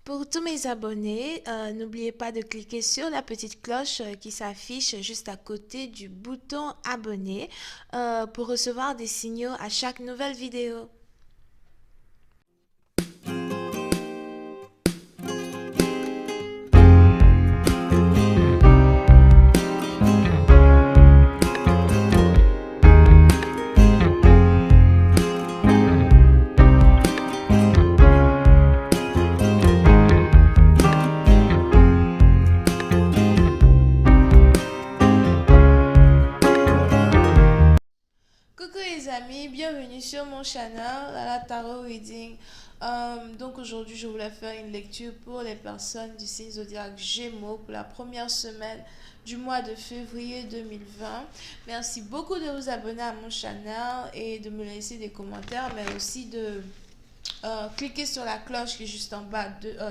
Pour tous mes abonnés, n'oubliez pas de cliquer sur la petite cloche qui s'affiche juste à côté du bouton abonner pour recevoir des signaux à chaque nouvelle vidéo. Coucou les amis, bienvenue sur mon channel, la Tarot Reading. Donc aujourd'hui je voulais faire une lecture pour les personnes du signe zodiaque Gémeaux pour la première semaine du mois de février 2020. Merci beaucoup de vous abonner à mon channel et de me laisser des commentaires, mais aussi de cliquer sur la cloche qui est juste en bas,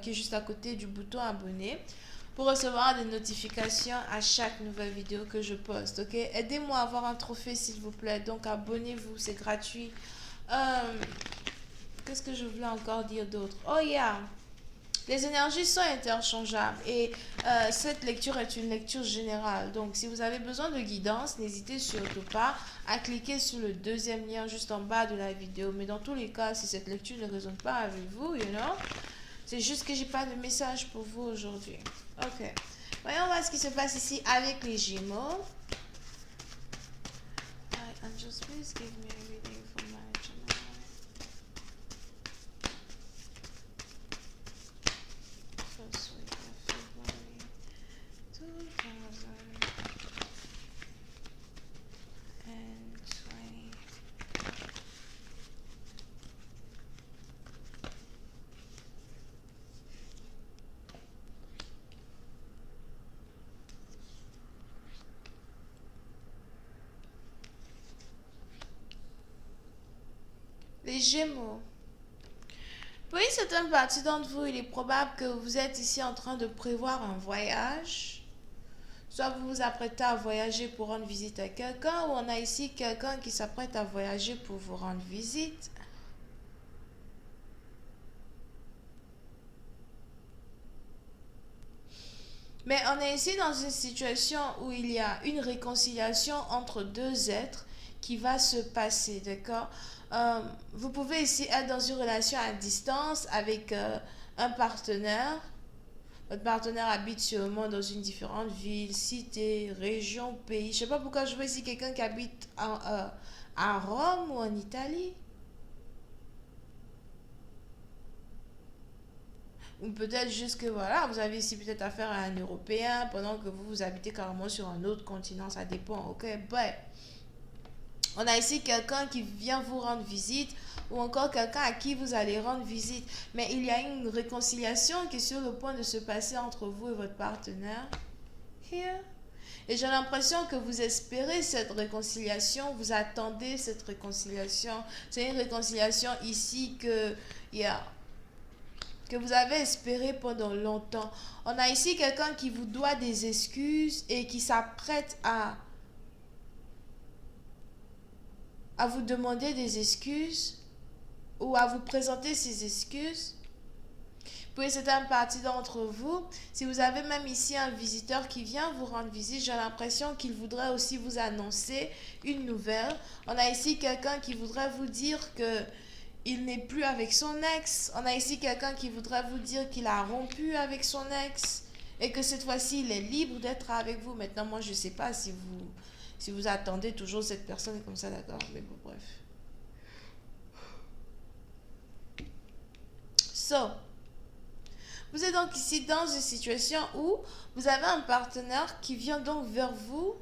qui est juste à côté du bouton abonner pour recevoir des notifications à chaque nouvelle vidéo que je poste, ok? Aidez-moi à avoir un trophée, s'il vous plaît. Donc, abonnez-vous, c'est gratuit. Qu'est-ce que je voulais encore dire d'autre? Oh, yeah! Les énergies sont interchangeables et cette lecture est une lecture générale. Donc, si vous avez besoin de guidance, n'hésitez surtout pas à cliquer sur le deuxième lien juste en bas de la vidéo. Mais dans tous les cas, si cette lecture ne résonne pas avec vous, c'est juste que j'ai pas de message pour vous aujourd'hui. Ok. Voyons voir ce qui se passe ici avec les Gémeaux. Angels, please give me a reading for my Gemini. First week of February 2020. Les Gémeaux. Pour une certaine partie d'entre vous, il est probable que vous êtes ici en train de prévoir un voyage. Soit vous vous apprêtez à voyager pour rendre visite à quelqu'un, ou on a ici quelqu'un qui s'apprête à voyager pour vous rendre visite. Mais on est ici dans une situation où il y a une réconciliation entre deux êtres qui va se passer, d'accord? Vous pouvez ici être dans une relation à distance avec un partenaire. Votre partenaire habite sûrement dans une différente ville, cité, région, pays. Je sais pas pourquoi je vois ici quelqu'un qui habite à Rome ou en Italie. Ou peut-être juste que voilà, vous avez ici peut-être affaire à un Européen pendant que vous habitez carrément sur un autre continent, ça dépend, ok? Bref, on a ici quelqu'un qui vient vous rendre visite ou encore quelqu'un à qui vous allez rendre visite. Mais il y a une réconciliation qui est sur le point de se passer entre vous et votre partenaire. Here. Et j'ai l'impression que vous espérez cette réconciliation, vous attendez cette réconciliation. C'est une réconciliation ici yeah, que vous avez espéré pendant longtemps. On a ici quelqu'un qui vous doit des excuses et qui s'apprête à vous demander des excuses ou à vous présenter ses excuses. Pour une certaine partie d'entre vous, si vous avez même ici un visiteur qui vient vous rendre visite, j'ai l'impression qu'il voudrait aussi vous annoncer une nouvelle. On a ici quelqu'un qui voudrait vous dire que il n'est plus avec son ex. On a ici quelqu'un qui voudrait vous dire qu'il a rompu avec son ex et que cette fois-ci, il est libre d'être avec vous. Maintenant, moi, je ne sais pas si vous attendez toujours cette personne comme ça, d'accord? Mais bon, bref. So, vous êtes donc ici dans une situation où vous avez un partenaire qui vient donc vers vous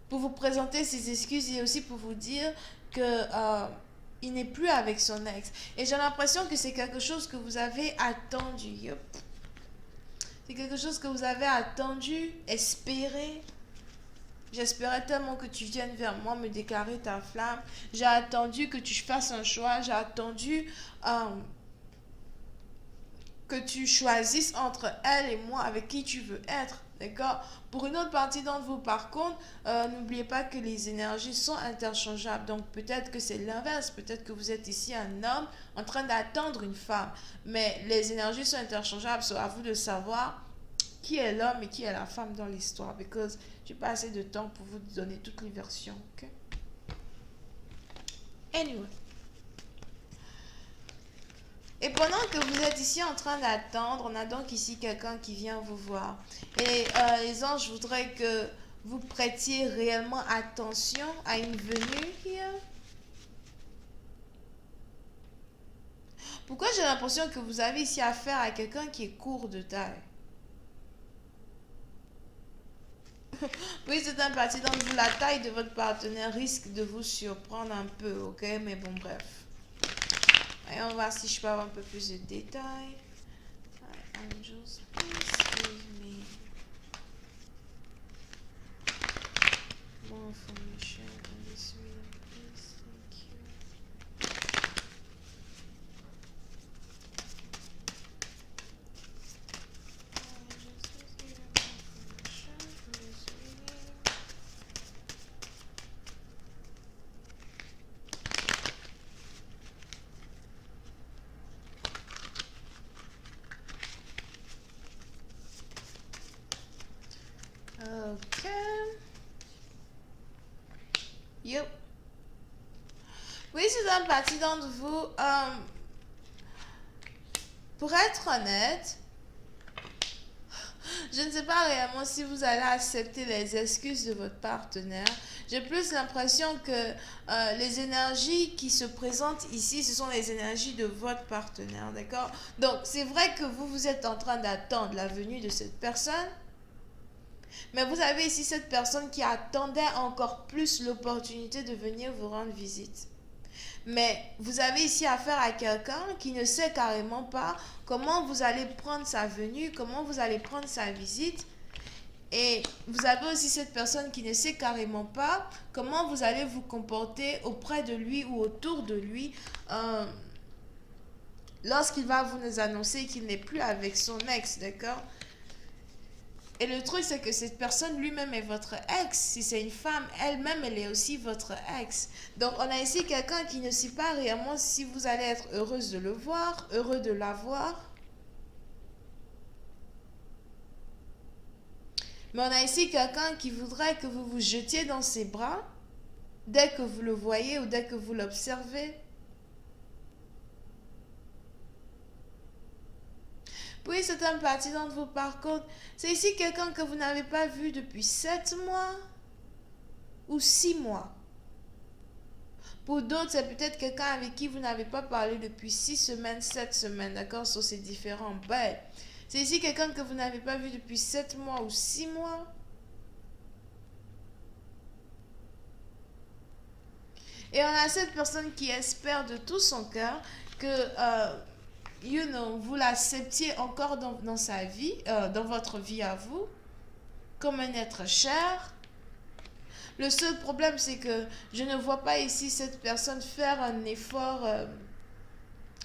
pour vous présenter ses excuses et aussi pour vous dire que il n'est plus avec son ex. Et j'ai l'impression que c'est quelque chose que vous avez attendu. Yep. C'est quelque chose que vous avez attendu, espéré. J'espérais tellement que tu viennes vers moi me déclarer ta flamme. J'ai attendu que tu fasses un choix. J'ai attendu que tu choisisses entre elle et moi avec qui tu veux être. D'accord? Pour une autre partie d'entre vous, par contre, n'oubliez pas que les énergies sont interchangeables. Donc peut-être que c'est l'inverse. Peut-être que vous êtes ici un homme en train d'attendre une femme. Mais les énergies sont interchangeables. C'est à vous de savoir qui est l'homme et qui est la femme dans l'histoire. Parce que j'ai pas assez de temps pour vous donner toutes les versions. Ok? Anyway. Et pendant que vous êtes ici en train d'attendre, on a donc ici quelqu'un qui vient vous voir. Et les anges voudraient que vous prêtiez réellement attention à une venue here. Pourquoi j'ai l'impression que vous avez ici affaire à quelqu'un qui est court de taille? Oui, c'est un parti donc la taille de votre partenaire risque de vous surprendre un peu, ok? Mais bon, bref. Voyons voir si je peux avoir un peu plus de détails. Angels, please give me more information on this reading, please. Thank you. Angels, please give me more information on this reading. Ok. Yep. Oui, c'est un parti d'entre vous. Pour être honnête, je ne sais pas réellement si vous allez accepter les excuses de votre partenaire. J'ai plus l'impression que les énergies qui se présentent ici, ce sont les énergies de votre partenaire, d'accord? Donc, c'est vrai que vous êtes en train d'attendre la venue de cette personne, mais vous avez ici cette personne qui attendait encore plus l'opportunité de venir vous rendre visite. Mais vous avez ici affaire à quelqu'un qui ne sait carrément pas comment vous allez prendre sa venue, comment vous allez prendre sa visite. Et vous avez aussi cette personne qui ne sait carrément pas comment vous allez vous comporter auprès de lui ou autour de lui lorsqu'il va vous annoncer qu'il n'est plus avec son ex, d'accord? Et le truc, c'est que cette personne lui-même est votre ex. Si c'est une femme, elle-même, elle est aussi votre ex. Donc, on a ici quelqu'un qui ne sait pas réellement si vous allez être heureuse de le voir, heureux de la voir. Mais on a ici quelqu'un qui voudrait que vous vous jetiez dans ses bras dès que vous le voyez ou dès que vous l'observez. Oui, c'est un parti d'entre vous, par contre. C'est ici quelqu'un que vous n'avez pas vu depuis 7 mois ou 6 mois. Pour d'autres, c'est peut-être quelqu'un avec qui vous n'avez pas parlé depuis 6 semaines, 7 semaines, d'accord? So, c'est différent. Ben, c'est ici quelqu'un que vous n'avez pas vu depuis 7 mois ou 6 mois. Et on a cette personne qui espère de tout son cœur que, vous l'acceptiez encore dans sa vie, dans votre vie à vous, comme un être cher. Le seul problème, c'est que je ne vois pas ici cette personne faire un effort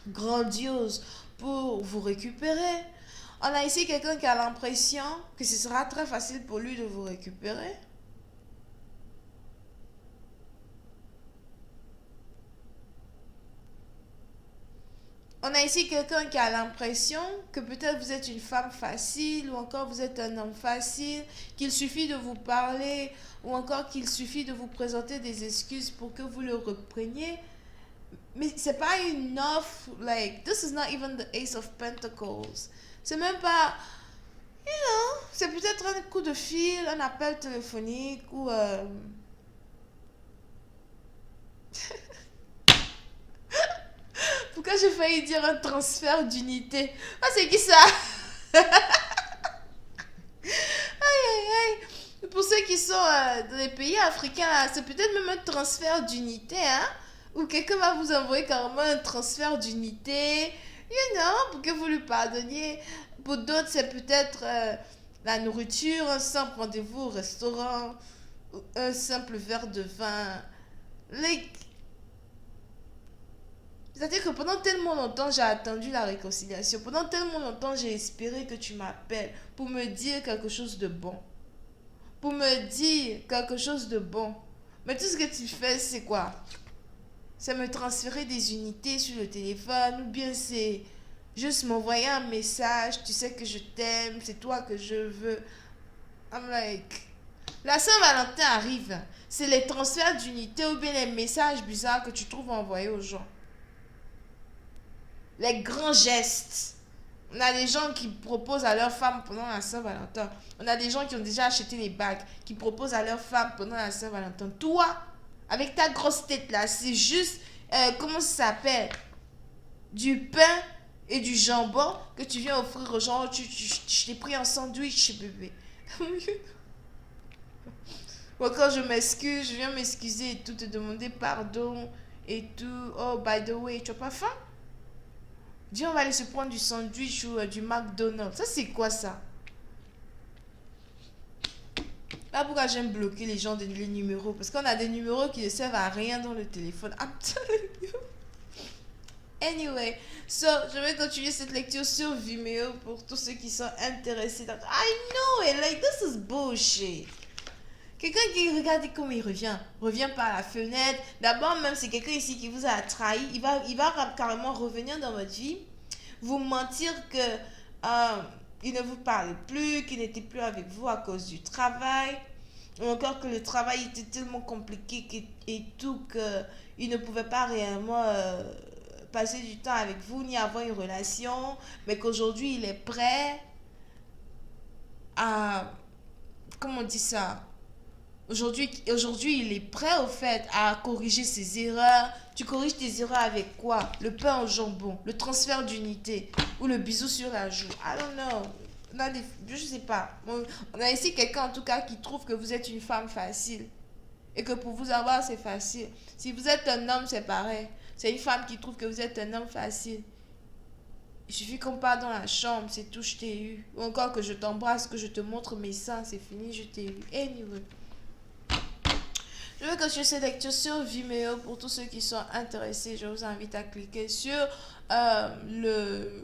grandiose pour vous récupérer. On a ici quelqu'un qui a l'impression que ce sera très facile pour lui de vous récupérer. On a ici quelqu'un qui a l'impression que peut-être vous êtes une femme facile ou encore vous êtes un homme facile, qu'il suffit de vous parler ou encore qu'il suffit de vous présenter des excuses pour que vous le repreniez. Mais c'est pas une offre, like, this is not even the Ace of Pentacles. C'est même pas, c'est peut-être un coup de fil, un appel téléphonique ou... Pourquoi j'ai failli dire un transfert d'unité? Ah, c'est qui ça? Aïe, aïe, aïe. Pour ceux qui sont dans les pays africains, c'est peut-être même un transfert d'unité, hein? Ou quelqu'un va vous envoyer carrément un transfert d'unité, pour que vous lui pardonniez. Pour d'autres, c'est peut-être la nourriture, un simple rendez-vous au restaurant, ou un simple verre de vin. Like, C'est-à-dire que pendant tellement longtemps, j'ai attendu la réconciliation. Pendant tellement longtemps, j'ai espéré que tu m'appelles pour me dire quelque chose de bon. Pour me dire quelque chose de bon. Mais tout ce que tu fais, c'est quoi? C'est me transférer des unités sur le téléphone ou bien c'est juste m'envoyer un message. Tu sais que je t'aime, c'est toi que je veux. I'm like... La Saint-Valentin arrive. C'est les transferts d'unités ou bien les messages bizarres que tu trouves envoyés aux gens. Les grands gestes. On a des gens qui proposent à leurs femmes pendant la Saint-Valentin. On a des gens qui ont déjà acheté les bagues, qui proposent à leurs femmes pendant la Saint-Valentin. Toi, avec ta grosse tête là, c'est juste, comment ça s'appelle? Du pain et du jambon que tu viens offrir aux gens. Je t'ai pris un sandwich, bébé. Ou quand je m'excuse, je viens m'excuser et tout, te demander pardon et tout. Oh, by the way, tu n'as pas faim? Dis, on va aller se prendre du sandwich ou du McDonald's. Ça, c'est quoi ça? Là, pourquoi j'aime bloquer les gens, les numéros? Parce qu'on a des numéros qui ne servent à rien dans le téléphone. I'm telling you. Anyway, so, je vais continuer cette lecture sur Vimeo pour tous ceux qui sont intéressés. I know it, like, this is bullshit. Quelqu'un qui regarde comment il revient par la fenêtre. D'abord, même c'est quelqu'un ici qui vous a trahi, il va carrément revenir dans votre vie, vous mentir que il ne vous parlait plus, qu'il n'était plus avec vous à cause du travail, ou encore que le travail était tellement compliqué et tout qu'il ne pouvait pas réellement passer du temps avec vous ni avoir une relation, mais qu'aujourd'hui il est prêt à, comment on dit ça? Aujourd'hui, il est prêt au fait à corriger ses erreurs. Tu corriges tes erreurs avec quoi? Le pain au jambon, le transfert d'unité ou le bisou sur la joue. I don't know. Je sais pas. On a ici quelqu'un en tout cas qui trouve que vous êtes une femme facile. Et que pour vous avoir, c'est facile. Si vous êtes un homme, c'est pareil. C'est une femme qui trouve que vous êtes un homme facile. Il suffit qu'on parte dans la chambre, c'est tout, je t'ai eu. Ou encore que je t'embrasse, que je te montre mes seins, c'est fini, je t'ai eu. Anyway. Je vais continuer cette lecture sur Vimeo. Pour tous ceux qui sont intéressés, je vous invite à cliquer sur le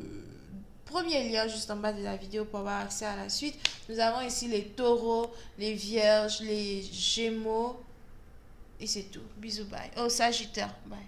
premier lien juste en bas de la vidéo pour avoir accès à la suite. Nous avons ici les taureaux, les vierges, les gémeaux. Et c'est tout. Bisous, bye. Oh, Sagittaire, bye.